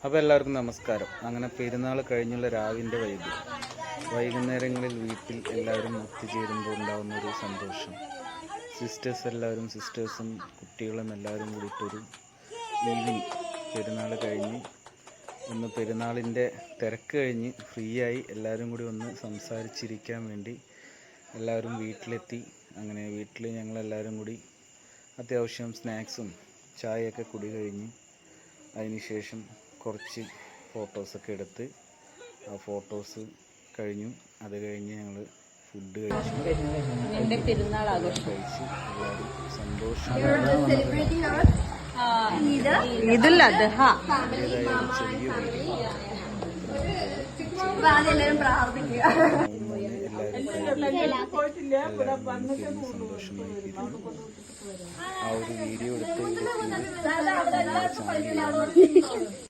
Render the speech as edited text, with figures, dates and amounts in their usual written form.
അപ്പോൾ എല്ലാവർക്കും നമസ്കാരം. അങ്ങനെ പെരുന്നാൾ കഴിഞ്ഞുള്ള രാവിൻ്റെ വൈകുന്നേരങ്ങളിൽ വീട്ടിൽ എല്ലാവരും ഒത്തുചേരുമ്പോൾ ഉണ്ടാകുന്ന ഒരു സന്തോഷം. സിസ്റ്റേഴ്സും കുട്ടികളും എല്ലാവരും കൂടിയിട്ടൊരു ഈവനിങ് പെരുന്നാൾ കഴിഞ്ഞ് ഒന്ന് പെരുന്നാളിൻ്റെ തിരക്ക് കഴിഞ്ഞ് ഫ്രീ ആയി എല്ലാവരും കൂടി ഒന്ന് സംസാരിച്ചിരിക്കാൻ വേണ്ടി എല്ലാവരും വീട്ടിലെത്തി. അങ്ങനെ വീട്ടിൽ ഞങ്ങളെല്ലാവരും കൂടി അത്യാവശ്യം സ്നാക്സും ചായയൊക്കെ കുടി കഴിഞ്ഞ് അതിനുശേഷം കുറച്ച് ഫോട്ടോസൊക്കെ എടുത്ത് ആ ഫോട്ടോസ് കഴിഞ്ഞു. അത് കഴിഞ്ഞ് ഞങ്ങൾ ഫുഡ് കഴിച്ച് എല്ലാവരും സന്തോഷം സന്തോഷമായി ആ ഒരു വീഡിയോ എടുത്ത്